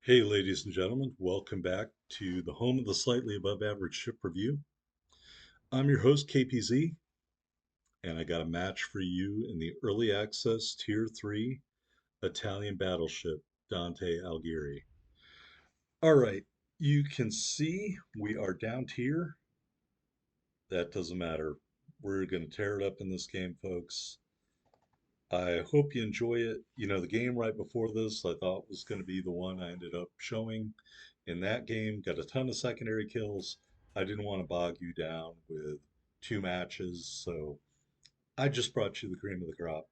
Hey, ladies and gentlemen, welcome back to the home of the slightly above average ship review. I'm your host, KPZ, and I got a match for you in the early access Tier 3 Italian battleship, Dante Alghieri. All right, you can see we are down tier. That doesn't matter. We're going to tear it up in this game, folks. I hope you enjoy it. You know, the game right before this I thought was going to be the one I ended up showing. In that game, got a ton of secondary kills. I didn't want to bog you down with two matches, so I just brought you the cream of the crop.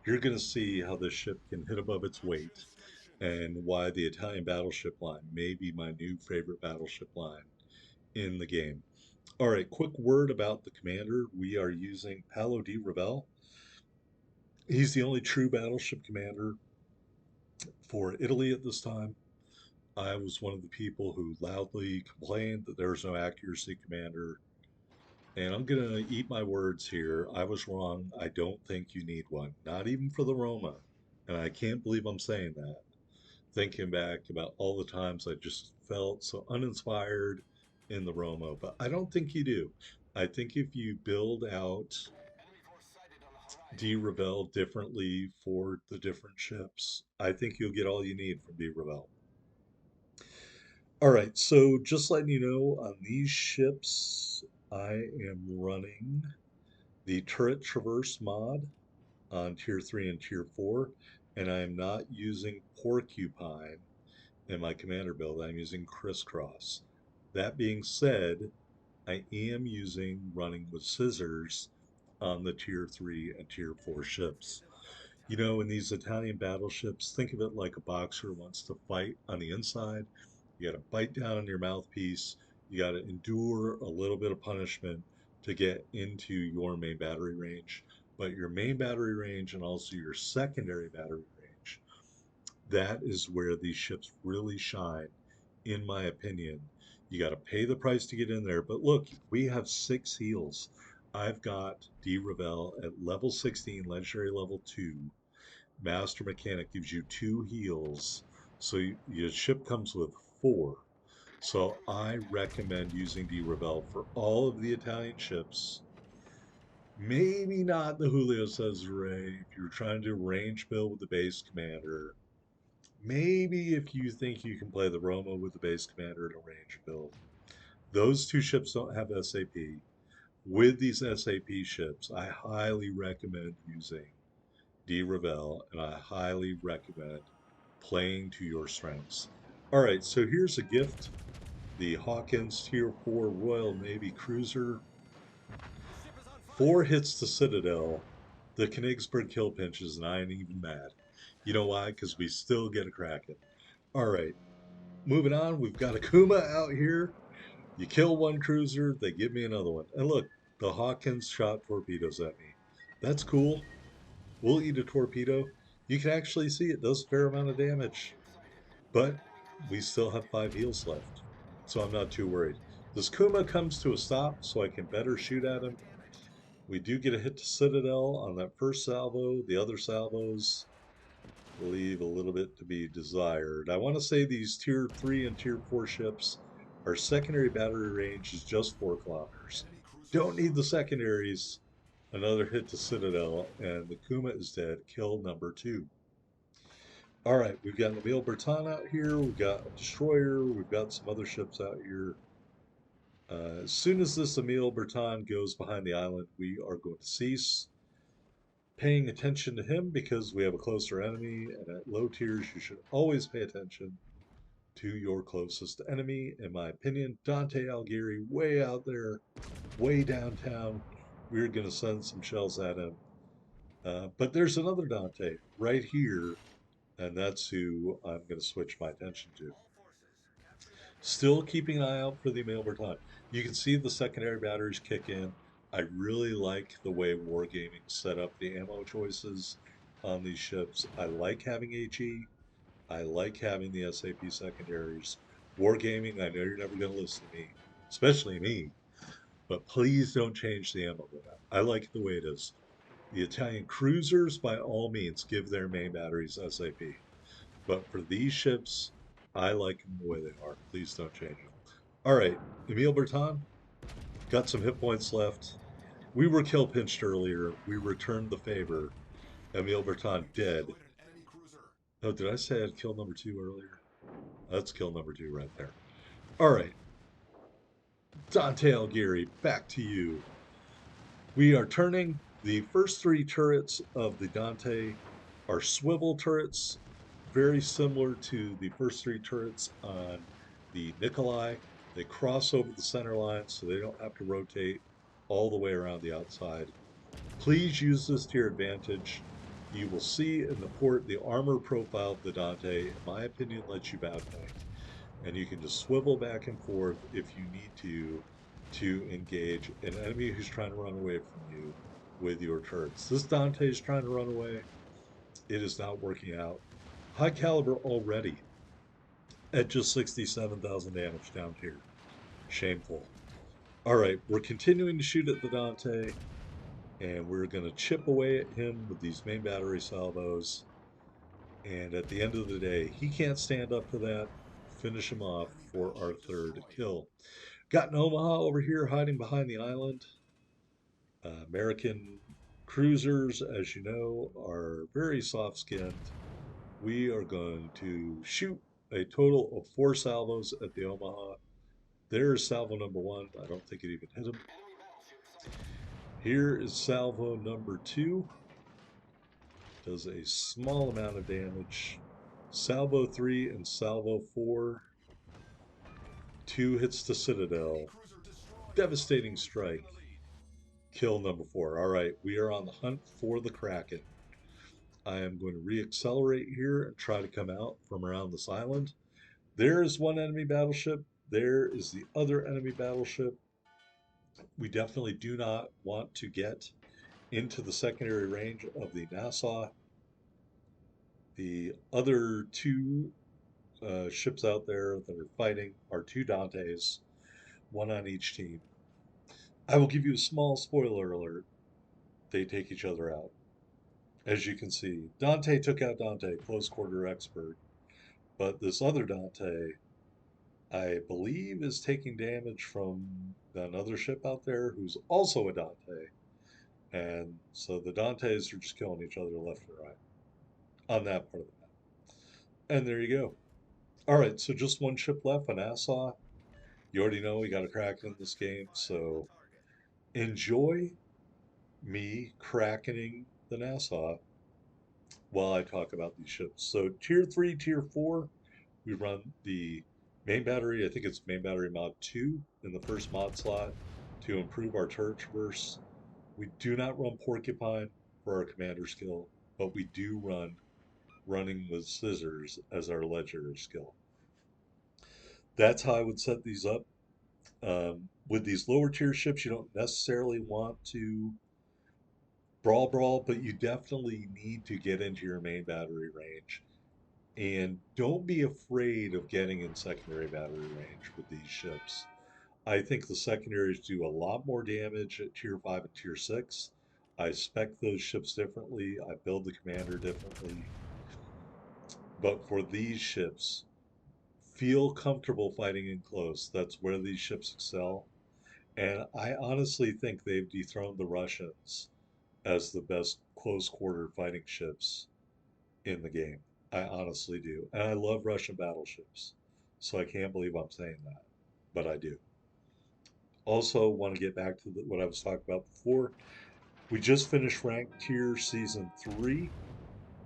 You're going to see how this ship can hit above its weight and why the Italian battleship line may be my new favorite battleship line in the game. All right, quick word about the commander. We are using Paolo di Ravel. He's the only true battleship commander for Italy at this time. I was one of the people who loudly complained that there was no accuracy commander. And I'm going to eat my words here. I was wrong. I don't think you need one, not even for the Roma. And I can't believe I'm saying that. Thinking back about all the times I just felt so uninspired in the Roma, but I don't think you do. I think if you build out D Revel differently for the different ships, I think you'll get all you need from D Revel. All right, so just letting you know on these ships, I am running the Turret Traverse mod on Tier 3 and Tier 4, and I am not using Porcupine in my commander build. I'm using Crisscross. That being said, I am using running with scissors on the Tier 3 and Tier 4 ships. You know, in these Italian battleships, think of it like a boxer wants to fight on the inside. You got to bite down on your mouthpiece. You got to endure a little bit of punishment to get into your main battery range. But your main battery range and also your secondary battery range, that is where these ships really shine, in my opinion. You got to pay the price to get in there. But look, we have 6 heals. I've got D Revel at level 16, legendary level 2. Master Mechanic gives you 2 heals, so your ship comes with 4. So I recommend using D Revel for all of the Italian ships. Maybe not the Julio Cesare if you're trying to range build with the base commander. Maybe if you think you can play the Roma with the base commander in a range build. Those two ships don't have SAP. With these SAP ships, I highly recommend using D Revel, and I highly recommend playing to your strengths. All right, so here's a gift, the Hawkins Tier 4 Royal Navy Cruiser. 4 hits to Citadel. The Königsberg kill pinches, and I ain't even mad. You know why? Because we still get a Kraken. All right, moving on, we've got a Kuma out here. You kill one cruiser, they give me another one. And look, the Hawkins shot torpedoes at me. That's cool. We'll eat a torpedo. You can actually see it does a fair amount of damage, but we still have 5 heals left, so I'm not too worried. This Kuma comes to a stop so I can better shoot at him. We do get a hit to Citadel on that first salvo. The other salvos leave a little bit to be desired. I want to say these Tier 3 and Tier 4 ships, our secondary battery range is just 4 kilometers. Don't need the secondaries. Another hit to Citadel, and the Kuma is dead. Kill number 2. All right, we've got an Emile Bertin out here. We've got a destroyer. We've got some other ships out here. As soon as this Emile Bertin goes behind the island, we are going to cease paying attention to him because we have a closer enemy. And at low tiers, you should always pay attention to your closest enemy. In my opinion, Dante Alghieri, way out there, way downtown. We're going to send some shells at him. But there's another Dante right here, and that's who I'm going to switch my attention to. Still keeping an eye out for the Emile Bertin. You can see the secondary batteries kick in. I really like the way Wargaming set up the ammo choices on these ships. I like having HE. I like having the SAP secondaries. Wargaming, I know you're never going to listen to me, especially me, but please don't change the ammo limit. I like it the way it is. The Italian cruisers, by all means, give their main batteries SAP. But for these ships, I like them the way they are. Please don't change them. All right, Emil Berton, got some hit points left. We were kill pinched earlier. We returned the favor. Emil Berton dead. Oh, did I say I'd kill number two earlier? That's kill number two right there. All right, Dante Alghieri, back to you. We are turning the first three turrets of the Dante are swivel turrets, very similar to the first three turrets on the Nikolai. They cross over the center line so they don't have to rotate all the way around the outside. Please use this to your advantage. You will see in the port the armor profile of the Dante, in my opinion, lets you bow tank. And you can just swivel back and forth if you need to engage an enemy who's trying to run away from you with your turrets. This Dante is trying to run away. It is not working out. High caliber already at just 67,000 damage down here. Shameful. All right, we're continuing to shoot at the Dante, and we're going to chip away at him with these main battery salvos. And at the end of the day, he can't stand up to that. Finish him off for our third kill. Got an Omaha over here hiding behind the island. American cruisers, as you know, are very soft skinned. We are going to shoot a total of 4 salvos at the Omaha. There's salvo number one. I don't think it even hit him. Here is salvo number two. Does a small amount of damage. Salvo three and salvo four. Two hits the Citadel. Devastating strike. Kill number four. All right, we are on the hunt for the Kraken. I am going to re-accelerate here and try to come out from around this island. There is one enemy battleship. There is the other enemy battleship. We definitely do not want to get into the secondary range of the Nassau. The other two ships out there that are fighting are two Dantes, one on each team. I will give you a small spoiler alert. They take each other out. As you can see, Dante took out Dante, close quarter expert. But this other Dante, I believe, is taking damage from another ship out there who's also a Dante. And so the Dantes are just killing each other left and right on that part of the map. And there you go. All right, so just one ship left on Nassau. You already know we got a Kraken in this game, so enjoy me crackening the Nassau while I talk about these ships. So tier 3, tier 4, we run the main battery. I think it's main battery mod 2 in the first mod slot to improve our turret traverse. We do not run Porcupine for our commander skill, but we do run running with scissors as our legendary skill. That's how I would set these up. With these lower tier ships, you don't necessarily want to brawl, but you definitely need to get into your main battery range. And don't be afraid of getting in secondary battery range with these ships. I think the secondaries do a lot more damage at tier 5 and tier 6. I spec those ships differently. I build the commander differently. But for these ships, feel comfortable fighting in close. That's where these ships excel. And I honestly think they've dethroned the Russians as the best close quarter fighting ships in the game. I honestly do. And I love Russian battleships. So I can't believe I'm saying that, but I do. Also, want to get back to what I was talking about before. We just finished ranked tier season 3,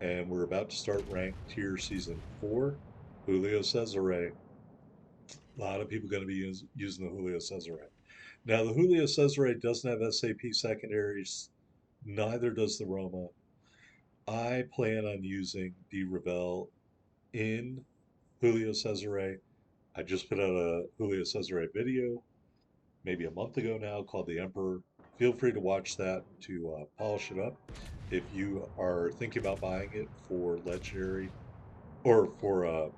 and we're about to start ranked tier season 4. Julio Cesare. A lot of people going to be using the Julio Cesare. Now, the Julio Cesare doesn't have SAP secondaries, neither does the Roma. I plan on using the Revel in Julio Cesare. I just put out a Julio Cesare video maybe a month ago now called The Emperor. Feel free to watch that to polish it up. If you are thinking about buying it for legendary or for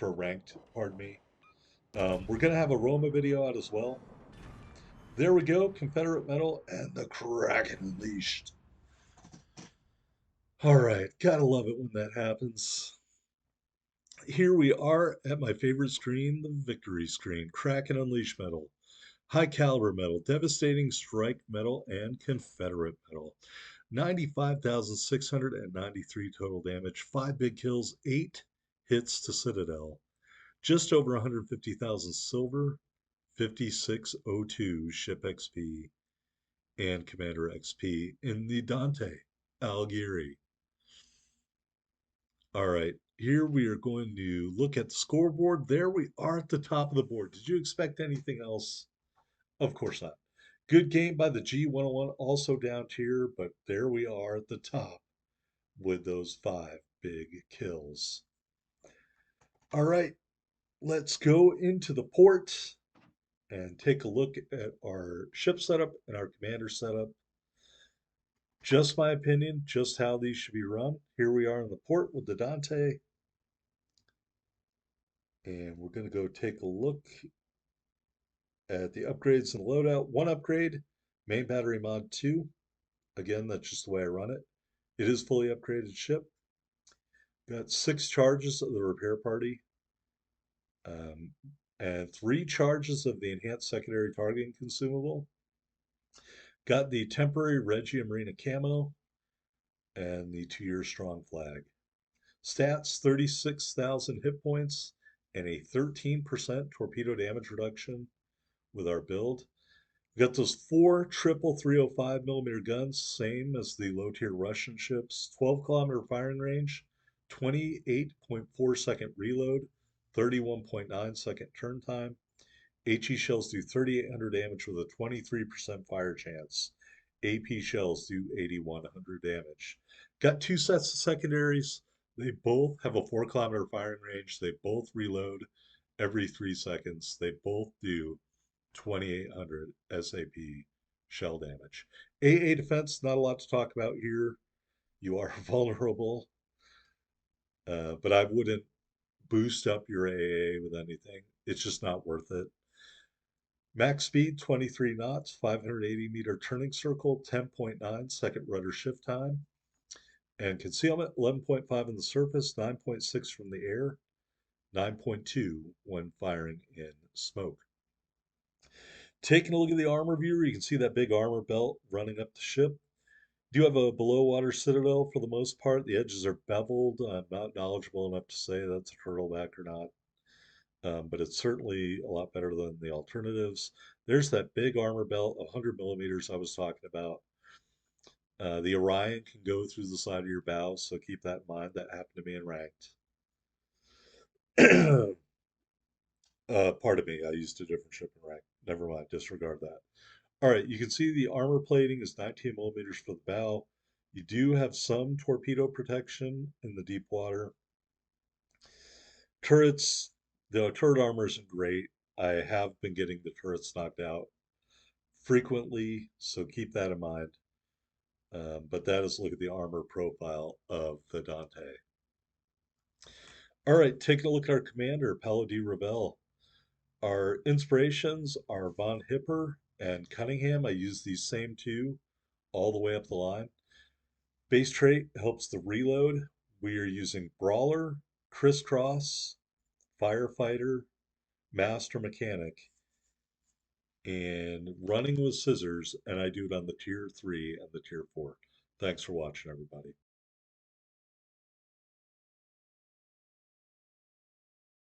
ranked, pardon me. We're gonna have a Roma video out as well. There we go, Confederate metal and the Kraken unleashed. All right, gotta love it when that happens. Here we are at my favorite screen, the victory screen. Kraken Unleash Metal, High Caliber Metal, Devastating Strike Metal, and Confederate Metal. 95,693 total damage, 5 big kills, 8 hits to Citadel. Just over 150,000 silver, 5602 ship XP, and Commander XP in the Dante Alghieri. All right, here we are going to look at the scoreboard. There we are at the top of the board. Did you expect anything else? Of course not. Good game by the G101, also down tier, but there we are at the top with those 5 big kills. All right, let's go into the port and take a look at our ship setup and our commander setup. Just my opinion, just how these should be run. Here we are in the port with the Dante. And we're going to go take a look at the upgrades and loadout. One upgrade, main battery mod 2. Again, that's just the way I run it. It is fully upgraded ship. Got 6 charges of the repair party. Um, and 3 charges of the enhanced secondary targeting consumable. Got the temporary Regia Marina camo and the 2-year strong flag. Stats 36,000 hit points and a 13% torpedo damage reduction with our build. We got those 4 triple 305 millimeter guns, same as the low tier Russian ships. 12-kilometer firing range, 28.4-second reload, 31.9-second turn time. HE shells do 3,800 damage with a 23% fire chance. AP shells do 8,100 damage. Got 2 sets of secondaries. They both have a 4-kilometer firing range. They both reload every 3 seconds. They both do 2,800 SAP shell damage. AA defense, not a lot to talk about here. You are vulnerable, but I wouldn't boost up your AA with anything. It's just not worth it. Max speed 23 knots, 580-meter turning circle, 10.9-second rudder shift time, and concealment 11.5 in the surface, 9.6 from the air, 9.2 when firing in smoke. Taking a look at the armor viewer, you can see that big armor belt running up the ship. Do have a below water citadel for the most part. The edges are beveled. I'm not knowledgeable enough to say that's a turtleback or not. But it's certainly a lot better than the alternatives. There's that big armor belt, 100 millimeters I was talking about. The Orion can go through the side of your bow, so keep that in mind. That happened to me in ranked. Pardon me, I used a different ship in ranked. Never mind, disregard that. All right, you can see the armor plating is 19 millimeters for the bow. You do have some torpedo protection in the deep water. Turrets, the turret armor isn't great. I have been getting the turrets knocked out frequently, so keep that in mind. But that is a look at the armor profile of the Dante. All right, taking a look at our commander, Paolo di Rebel. Our inspirations are Von Hipper and Cunningham. I use these same 2 all the way up the line. Base trait helps the reload. We are using Brawler, Crisscross, Firefighter, Master Mechanic, and running with scissors, and I do it on the tier 3 and the tier 4. Thanks for watching, everybody.